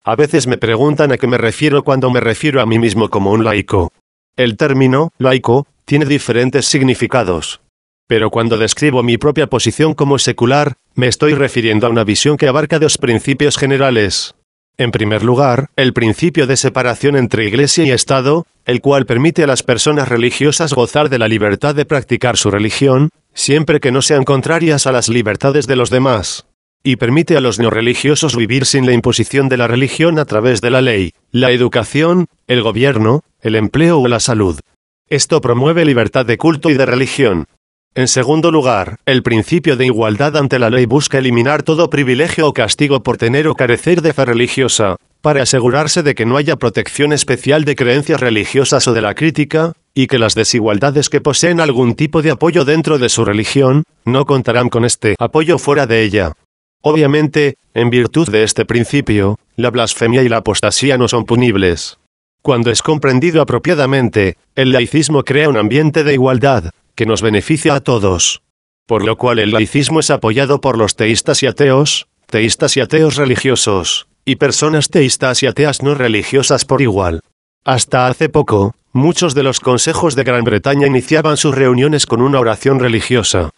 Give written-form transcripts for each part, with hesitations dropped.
A veces me preguntan a qué me refiero cuando me refiero a mí mismo como un laico. El término laico tiene diferentes significados. Pero cuando describo mi propia posición como secular, me estoy refiriendo a una visión que abarca dos principios generales. En primer lugar, el principio de separación entre Iglesia y Estado, el cual permite a las personas religiosas gozar de la libertad de practicar su religión, siempre que no sean contrarias a las libertades de los demás. Y permite a los no religiosos vivir sin la imposición de la religión a través de la ley, la educación, el gobierno, el empleo o la salud. Esto promueve libertad de culto y de religión. En segundo lugar, el principio de igualdad ante la ley busca eliminar todo privilegio o castigo por tener o carecer de fe religiosa, para asegurarse de que no haya protección especial de creencias religiosas o de la crítica, y que las desigualdades que poseen algún tipo de apoyo dentro de su religión, no contarán con este apoyo fuera de ella. Obviamente, en virtud de este principio, la blasfemia y la apostasía no son punibles. Cuando es comprendido apropiadamente, el laicismo crea un ambiente de igualdad, que nos beneficia a todos. Por lo cual el laicismo es apoyado por los teístas y ateos religiosos, y personas teístas y ateas no religiosas por igual. Hasta hace poco, muchos de los consejos de Gran Bretaña iniciaban sus reuniones con una oración religiosa.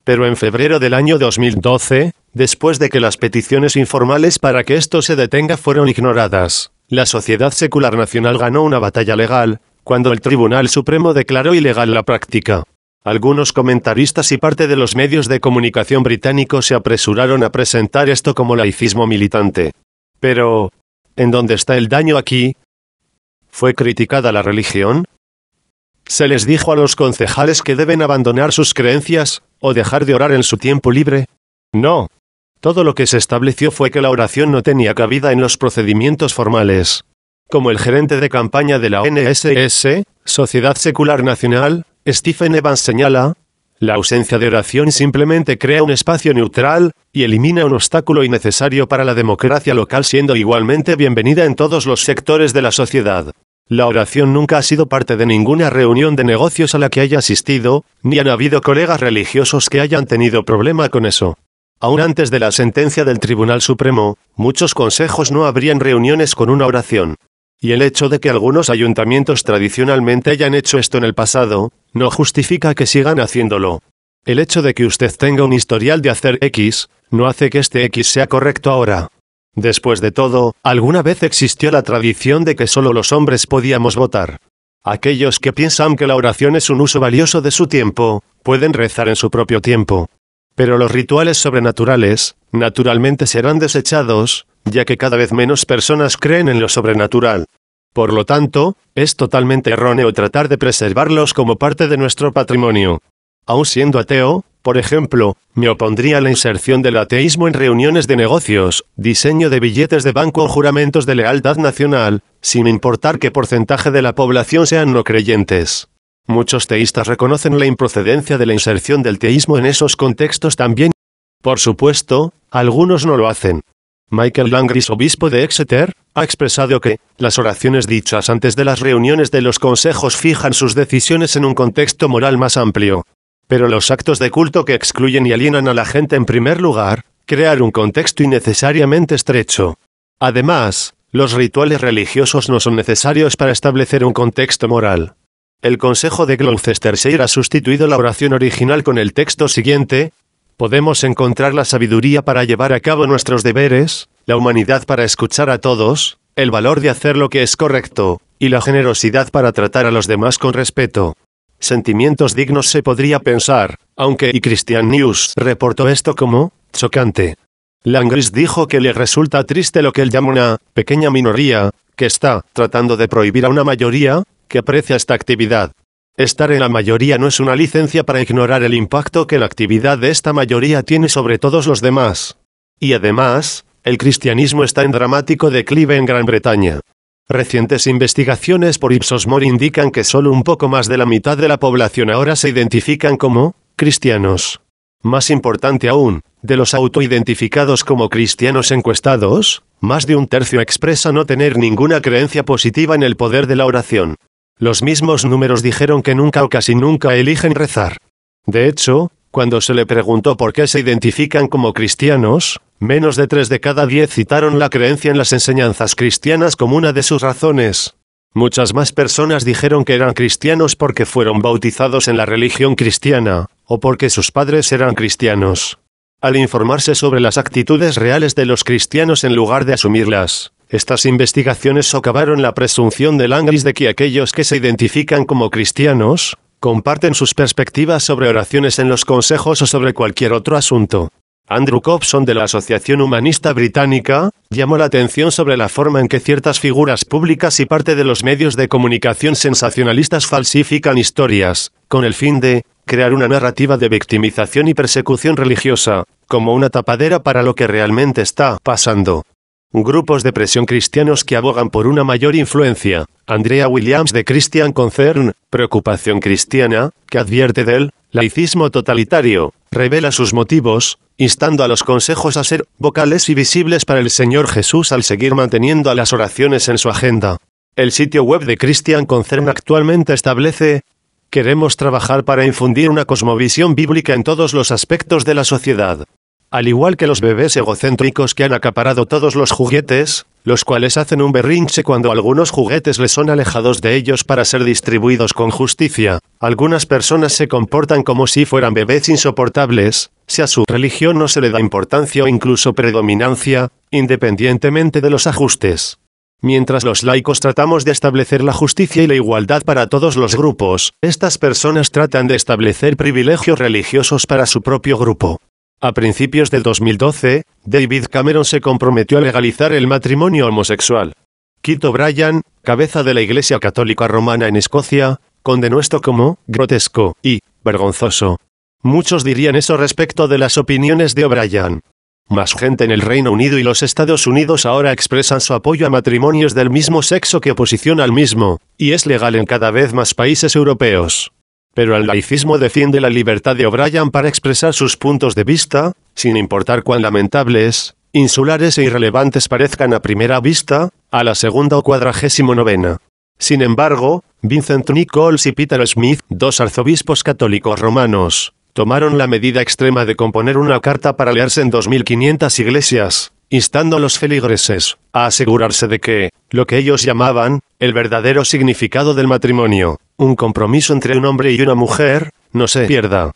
Pero en febrero del año 2012, después de que las peticiones informales para que esto se detenga fueron ignoradas, la Sociedad Secular Nacional ganó una batalla legal, cuando el Tribunal Supremo declaró ilegal la práctica. Algunos comentaristas y parte de los medios de comunicación británicos se apresuraron a presentar esto como laicismo militante. Pero, ¿en dónde está el daño aquí? ¿Fue criticada la religión? ¿Se les dijo a los concejales que deben abandonar sus creencias, o dejar de orar en su tiempo libre? No. Todo lo que se estableció fue que la oración no tenía cabida en los procedimientos formales. Como el gerente de campaña de la ONSS, Sociedad Secular Nacional, Stephen Evans señala, la ausencia de oración simplemente crea un espacio neutral, y elimina un obstáculo innecesario para la democracia local siendo igualmente bienvenida en todos los sectores de la sociedad. La oración nunca ha sido parte de ninguna reunión de negocios a la que haya asistido, ni han habido colegas religiosos que hayan tenido problema con eso. Aún antes de la sentencia del Tribunal Supremo, muchos consejos no abrían reuniones con una oración. Y el hecho de que algunos ayuntamientos tradicionalmente hayan hecho esto en el pasado, no justifica que sigan haciéndolo. El hecho de que usted tenga un historial de hacer X, no hace que este X sea correcto ahora. Después de todo, alguna vez existió la tradición de que solo los hombres podíamos votar. Aquellos que piensan que la oración es un uso valioso de su tiempo, pueden rezar en su propio tiempo. Pero los rituales sobrenaturales, naturalmente serán desechados, ya que cada vez menos personas creen en lo sobrenatural. Por lo tanto, es totalmente erróneo tratar de preservarlos como parte de nuestro patrimonio. Aun siendo ateo, por ejemplo, me opondría a la inserción del ateísmo en reuniones de negocios, diseño de billetes de banco o juramentos de lealtad nacional, sin importar qué porcentaje de la población sean no creyentes. Muchos teístas reconocen la improcedencia de la inserción del teísmo en esos contextos también. Por supuesto, algunos no lo hacen. Michael Langris, obispo de Exeter, ha expresado que las oraciones dichas antes de las reuniones de los consejos fijan sus decisiones en un contexto moral más amplio. Pero los actos de culto que excluyen y alienan a la gente en primer lugar, crean un contexto innecesariamente estrecho. Además, los rituales religiosos no son necesarios para establecer un contexto moral. El Consejo de Gloucestershire ha sustituido la oración original con el texto siguiente: podemos encontrar la sabiduría para llevar a cabo nuestros deberes, la humanidad para escuchar a todos, el valor de hacer lo que es correcto, y la generosidad para tratar a los demás con respeto. Sentimientos dignos se podría pensar, aunque iChristian News reportó esto como chocante. Langris dijo que le resulta triste lo que él llama una pequeña minoría, que está tratando de prohibir a una mayoría, que aprecia esta actividad. Estar en la mayoría no es una licencia para ignorar el impacto que la actividad de esta mayoría tiene sobre todos los demás. Y además, el cristianismo está en dramático declive en Gran Bretaña. Recientes investigaciones por Ipsos Mori indican que solo un poco más de la mitad de la población ahora se identifican como cristianos. Más importante aún, de los autoidentificados como cristianos encuestados, más de un tercio expresa no tener ninguna creencia positiva en el poder de la oración. Los mismos números dijeron que nunca o casi nunca eligen rezar. De hecho, Cuando se le preguntó por qué se identifican como cristianos, menos de 3 de cada 10 citaron la creencia en las enseñanzas cristianas como una de sus razones. Muchas más personas dijeron que eran cristianos porque fueron bautizados en la religión cristiana, o porque sus padres eran cristianos. Al informarse sobre las actitudes reales de los cristianos en lugar de asumirlas, estas investigaciones socavaron la presunción de Langris de que aquellos que se identifican como cristianos comparten sus perspectivas sobre oraciones en los consejos o sobre cualquier otro asunto. Andrew Cobson de la Asociación Humanista Británica llamó la atención sobre la forma en que ciertas figuras públicas y parte de los medios de comunicación sensacionalistas falsifican historias, con el fin de crear una narrativa de victimización y persecución religiosa, como una tapadera para lo que realmente está pasando. Grupos de presión cristianos que abogan por una mayor influencia. Andrea Williams de Christian Concern, Preocupación Cristiana, que advierte del laicismo totalitario, revela sus motivos, instando a los consejos a ser vocales y visibles para el Señor Jesús al seguir manteniendo a las oraciones en su agenda. El sitio web de Christian Concern actualmente establece: queremos trabajar para infundir una cosmovisión bíblica en todos los aspectos de la sociedad. Al igual que los bebés egocéntricos que han acaparado todos los juguetes, los cuales hacen un berrinche cuando algunos juguetes les son alejados de ellos para ser distribuidos con justicia, algunas personas se comportan como si fueran bebés insoportables, si a su religión no se le da importancia o incluso predominancia, independientemente de los ajustes. Mientras los laicos tratamos de establecer la justicia y la igualdad para todos los grupos, estas personas tratan de establecer privilegios religiosos para su propio grupo. A principios del 2012, David Cameron se comprometió a legalizar el matrimonio homosexual. Keith O'Brien, cabeza de la Iglesia Católica Romana en Escocia, condenó esto como grotesco y vergonzoso. Muchos dirían eso respecto de las opiniones de O'Brien. Más gente en el Reino Unido y los Estados Unidos ahora expresan su apoyo a matrimonios del mismo sexo que oposición al mismo, y es legal en cada vez más países europeos. Pero el laicismo defiende la libertad de O'Brien para expresar sus puntos de vista, sin importar cuán lamentables, insulares e irrelevantes parezcan a primera vista, a la segunda o 49ª. Sin embargo, Vincent Nichols y Peter Smith, dos arzobispos católicos romanos, tomaron la medida extrema de componer una carta para leerse en 2500 iglesias, instando a los feligreses a asegurarse de que, lo que ellos llamaban, el verdadero significado del matrimonio, un compromiso entre un hombre y una mujer, no se pierda.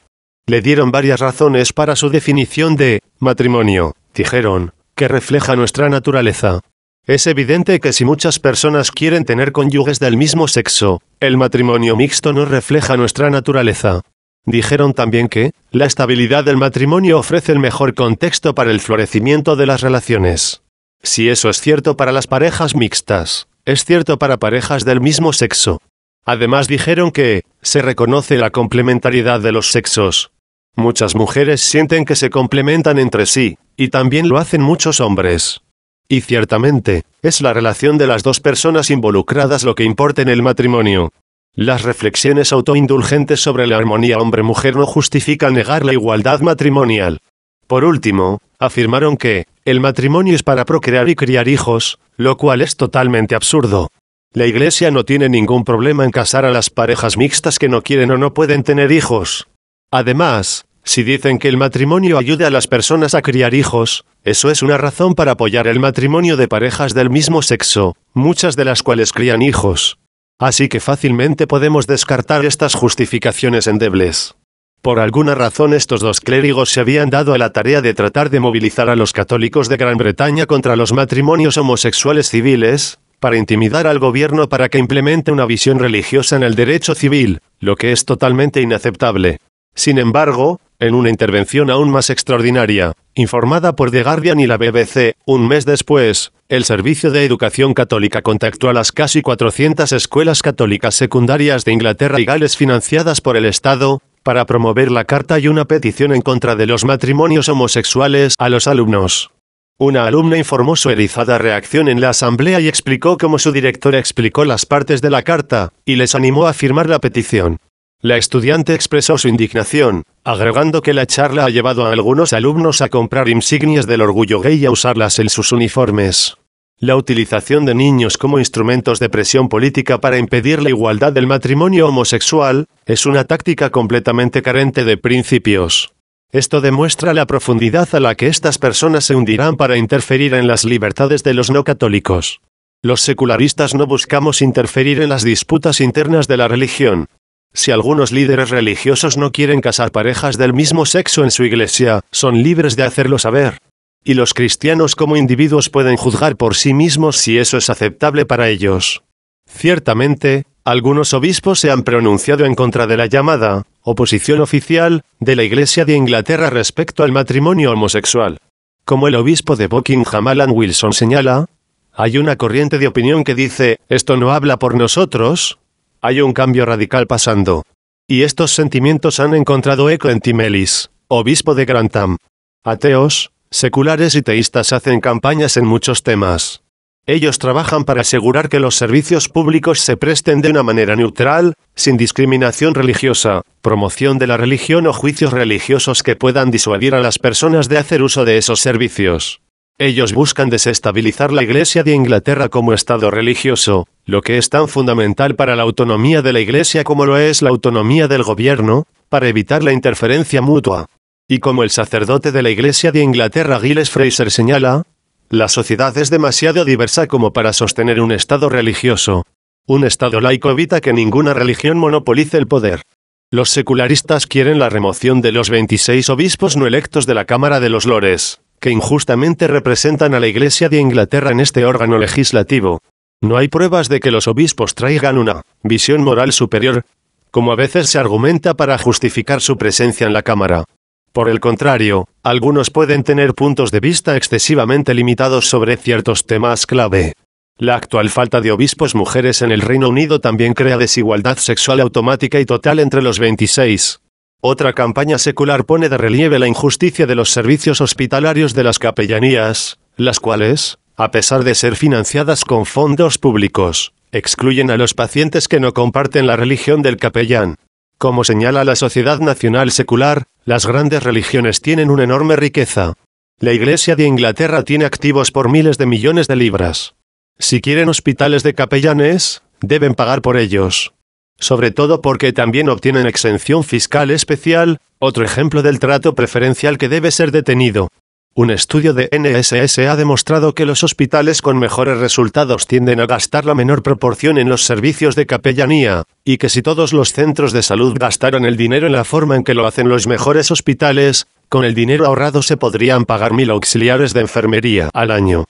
Le dieron varias razones para su definición de matrimonio. Dijeron que refleja nuestra naturaleza. Es evidente que si muchas personas quieren tener cónyuges del mismo sexo, el matrimonio mixto no refleja nuestra naturaleza. Dijeron también que la estabilidad del matrimonio ofrece el mejor contexto para el florecimiento de las relaciones. Si eso es cierto para las parejas mixtas, es cierto para parejas del mismo sexo. Además dijeron que se reconoce la complementariedad de los sexos. Muchas mujeres sienten que se complementan entre sí, y también lo hacen muchos hombres. Y ciertamente, es la relación de las dos personas involucradas lo que importa en el matrimonio. Las reflexiones autoindulgentes sobre la armonía hombre-mujer no justifican negar la igualdad matrimonial. Por último, afirmaron que el matrimonio es para procrear y criar hijos, lo cual es totalmente absurdo. La Iglesia no tiene ningún problema en casar a las parejas mixtas que no quieren o no pueden tener hijos. Además, si dicen que el matrimonio ayuda a las personas a criar hijos, eso es una razón para apoyar el matrimonio de parejas del mismo sexo, muchas de las cuales crían hijos. Así que fácilmente podemos descartar estas justificaciones endebles. Por alguna razón estos dos clérigos se habían dado a la tarea de tratar de movilizar a los católicos de Gran Bretaña contra los matrimonios homosexuales civiles, para intimidar al gobierno para que implemente una visión religiosa en el derecho civil, lo que es totalmente inaceptable. Sin embargo, en una intervención aún más extraordinaria, informada por The Guardian y la BBC, un mes después, el Servicio de Educación Católica contactó a las casi 400 escuelas católicas secundarias de Inglaterra y Gales financiadas por el Estado, para promover la carta y una petición en contra de los matrimonios homosexuales a los alumnos. Una alumna informó su erizada reacción en la asamblea y explicó cómo su directora explicó las partes de la carta, y les animó a firmar la petición. La estudiante expresó su indignación, agregando que la charla ha llevado a algunos alumnos a comprar insignias del orgullo gay y a usarlas en sus uniformes. La utilización de niños como instrumentos de presión política para impedir la igualdad del matrimonio homosexual es una táctica completamente carente de principios. Esto demuestra la profundidad a la que estas personas se hundirán para interferir en las libertades de los no católicos. Los secularistas no buscamos interferir en las disputas internas de la religión. Si algunos líderes religiosos no quieren casar parejas del mismo sexo en su iglesia, son libres de hacerlo saber. Y los cristianos como individuos pueden juzgar por sí mismos si eso es aceptable para ellos. Ciertamente, algunos obispos se han pronunciado en contra de la llamada oposición oficial de la Iglesia de Inglaterra respecto al matrimonio homosexual. Como el obispo de Buckingham Alan Wilson señala, hay una corriente de opinión que dice, esto no habla por nosotros. Hay un cambio radical pasando. Y estos sentimientos han encontrado eco en Tim Ellis, obispo de Grantham. Ateos, seculares y teístas hacen campañas en muchos temas. Ellos trabajan para asegurar que los servicios públicos se presten de una manera neutral, sin discriminación religiosa, promoción de la religión o juicios religiosos que puedan disuadir a las personas de hacer uso de esos servicios. Ellos buscan desestabilizar la Iglesia de Inglaterra como Estado religioso, lo que es tan fundamental para la autonomía de la Iglesia como lo es la autonomía del gobierno, para evitar la interferencia mutua. Y como el sacerdote de la Iglesia de Inglaterra Giles Fraser señala, la sociedad es demasiado diversa como para sostener un Estado religioso. Un Estado laico evita que ninguna religión monopolice el poder. Los secularistas quieren la remoción de los 26 obispos no electos de la Cámara de los Lores, que injustamente representan a la Iglesia de Inglaterra en este órgano legislativo. No hay pruebas de que los obispos traigan una visión moral superior, como a veces se argumenta para justificar su presencia en la Cámara. Por el contrario, algunos pueden tener puntos de vista excesivamente limitados sobre ciertos temas clave. La actual falta de obispos mujeres en el Reino Unido también crea desigualdad sexual automática y total entre los 26. Otra campaña secular pone de relieve la injusticia de los servicios hospitalarios de las capellanías, las cuales, a pesar de ser financiadas con fondos públicos, excluyen a los pacientes que no comparten la religión del capellán. Como señala la Sociedad Nacional Secular, las grandes religiones tienen una enorme riqueza. La Iglesia de Inglaterra tiene activos por miles de millones de libras. Si quieren hospitales de capellanes, deben pagar por ellos. Sobre todo porque también obtienen exención fiscal especial, otro ejemplo del trato preferencial que debe ser detenido. Un estudio de NSS ha demostrado que los hospitales con mejores resultados tienden a gastar la menor proporción en los servicios de capellanía, y que si todos los centros de salud gastaran el dinero en la forma en que lo hacen los mejores hospitales, con el dinero ahorrado se podrían pagar 1000 auxiliares de enfermería al año.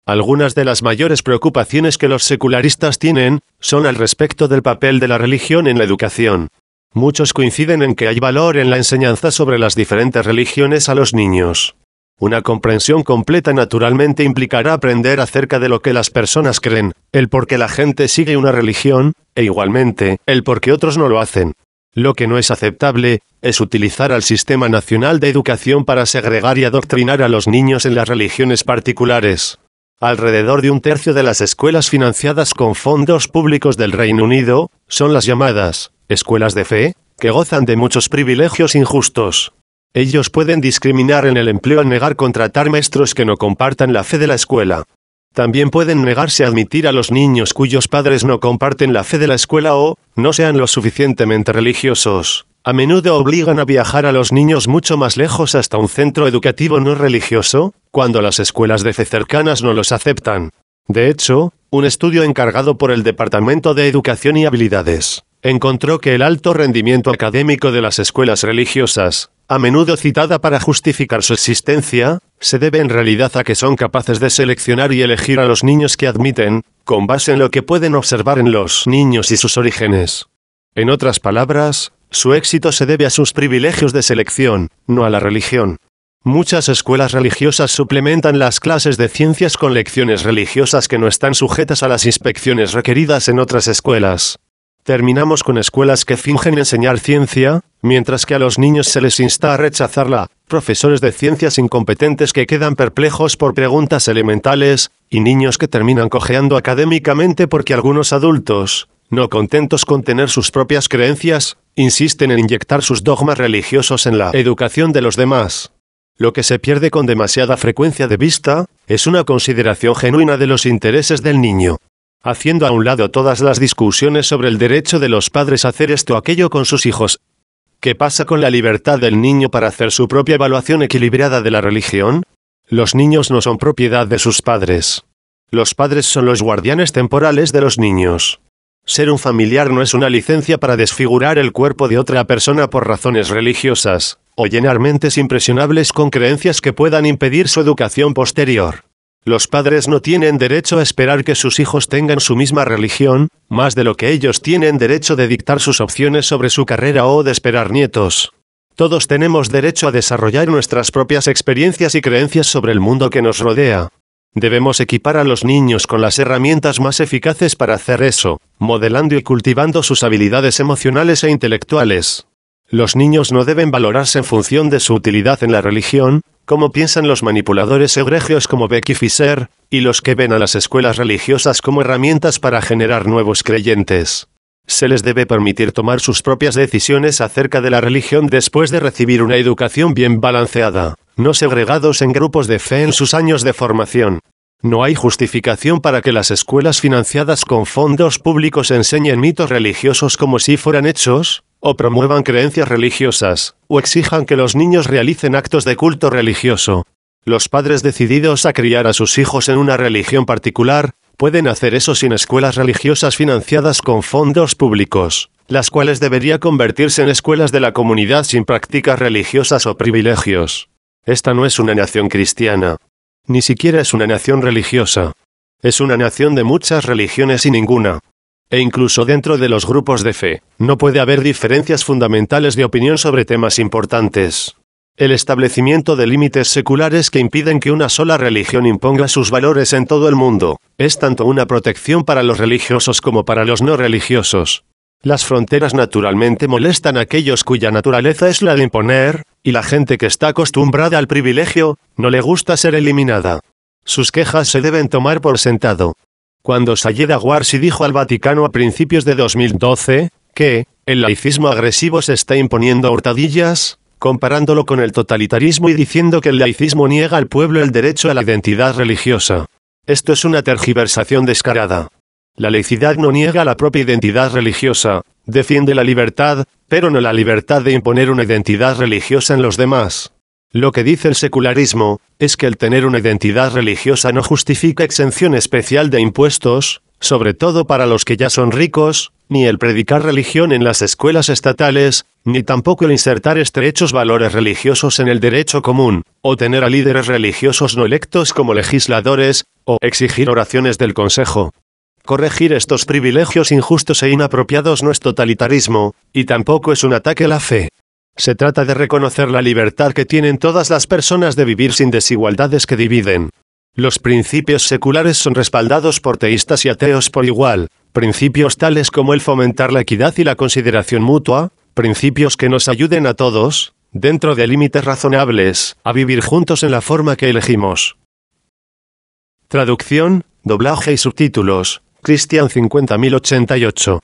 Algunas de las mayores preocupaciones que los secularistas tienen son al respecto del papel de la religión en la educación. Muchos coinciden en que hay valor en la enseñanza sobre las diferentes religiones a los niños. Una comprensión completa naturalmente implicará aprender acerca de lo que las personas creen, el por qué la gente sigue una religión, e igualmente, el por qué otros no lo hacen. Lo que no es aceptable, es utilizar al Sistema Nacional de Educación para segregar y adoctrinar a los niños en las religiones particulares. Alrededor de un tercio de las escuelas financiadas con fondos públicos del Reino Unido, son las llamadas escuelas de fe, que gozan de muchos privilegios injustos. Ellos pueden discriminar en el empleo al negar contratar maestros que no compartan la fe de la escuela. También pueden negarse a admitir a los niños cuyos padres no comparten la fe de la escuela o no sean lo suficientemente religiosos. A menudo obligan a viajar a los niños mucho más lejos hasta un centro educativo no religioso, cuando las escuelas de fe cercanas no los aceptan. De hecho, un estudio encargado por el Departamento de Educación y Habilidades encontró que el alto rendimiento académico de las escuelas religiosas, a menudo citada para justificar su existencia, se debe en realidad a que son capaces de seleccionar y elegir a los niños que admiten, con base en lo que pueden observar en los niños y sus orígenes. En otras palabras, su éxito se debe a sus privilegios de selección, no a la religión. Muchas escuelas religiosas suplementan las clases de ciencias con lecciones religiosas que no están sujetas a las inspecciones requeridas en otras escuelas. Terminamos con escuelas que fingen enseñar ciencia, mientras que a los niños se les insta a rechazarla, profesores de ciencias incompetentes que quedan perplejos por preguntas elementales, y niños que terminan cojeando académicamente porque algunos adultos, no contentos con tener sus propias creencias, insisten en inyectar sus dogmas religiosos en la educación de los demás. Lo que se pierde con demasiada frecuencia de vista, Es una consideración genuina de los intereses del niño. Haciendo a un lado todas las discusiones sobre el derecho de los padres a hacer esto o aquello con sus hijos. ¿Qué pasa con la libertad del niño para hacer su propia evaluación equilibrada de la religión? Los niños no son propiedad de sus padres. Los padres son los guardianes temporales de los niños. Ser un familiar no es una licencia para desfigurar el cuerpo de otra persona por razones religiosas, o llenar mentes impresionables con creencias que puedan impedir su educación posterior. Los padres no tienen derecho a esperar que sus hijos tengan su misma religión, más de lo que ellos tienen derecho de dictar sus opciones sobre su carrera o de esperar nietos. Todos tenemos derecho a desarrollar nuestras propias experiencias y creencias sobre el mundo que nos rodea. Debemos equipar a los niños con las herramientas más eficaces para hacer eso, modelando y cultivando sus habilidades emocionales e intelectuales. Los niños no deben valorarse en función de su utilidad en la religión, como piensan los manipuladores egregios como Becky Fisher, y los que ven a las escuelas religiosas como herramientas para generar nuevos creyentes. Se les debe permitir tomar sus propias decisiones acerca de la religión después de recibir una educación bien balanceada, no segregados en grupos de fe en sus años de formación. No hay justificación para que las escuelas financiadas con fondos públicos enseñen mitos religiosos como si fueran hechos, o promuevan creencias religiosas, o exijan que los niños realicen actos de culto religioso. Los padres decididos a criar a sus hijos en una religión particular, pueden hacer eso sin escuelas religiosas financiadas con fondos públicos, las cuales debería convertirse en escuelas de la comunidad sin prácticas religiosas o privilegios. Esta no es una nación cristiana. Ni siquiera es una nación religiosa. Es una nación de muchas religiones y ninguna. E incluso dentro de los grupos de fe, no puede haber diferencias fundamentales de opinión sobre temas importantes. El establecimiento de límites seculares que impiden que una sola religión imponga sus valores en todo el mundo, es tanto una protección para los religiosos como para los no religiosos. Las fronteras naturalmente molestan a aquellos cuya naturaleza es la de imponer, y la gente que está acostumbrada al privilegio, no le gusta ser eliminada. Sus quejas se deben tomar por sentado. Cuando Sayed Awarsi dijo al Vaticano a principios de 2012, que el laicismo agresivo se está imponiendo a hurtadillas, comparándolo con el totalitarismo y diciendo que el laicismo niega al pueblo el derecho a la identidad religiosa. Esto es una tergiversación descarada. La laicidad no niega la propia identidad religiosa, defiende la libertad, pero no la libertad de imponer una identidad religiosa en los demás. Lo que dice el secularismo, es que el tener una identidad religiosa no justifica exención especial de impuestos, sobre todo para los que ya son ricos, ni el predicar religión en las escuelas estatales, ni tampoco el insertar estrechos valores religiosos en el derecho común, o tener a líderes religiosos no electos como legisladores, o exigir oraciones del Consejo. Corregir estos privilegios injustos e inapropiados no es totalitarismo, y tampoco es un ataque a la fe. Se trata de reconocer la libertad que tienen todas las personas de vivir sin desigualdades que dividen. Los principios seculares son respaldados por teístas y ateos por igual, principios tales como el fomentar la equidad y la consideración mutua, principios que nos ayuden a todos, dentro de límites razonables, a vivir juntos en la forma que elegimos. Traducción, doblaje y subtítulos, Cristian 50088.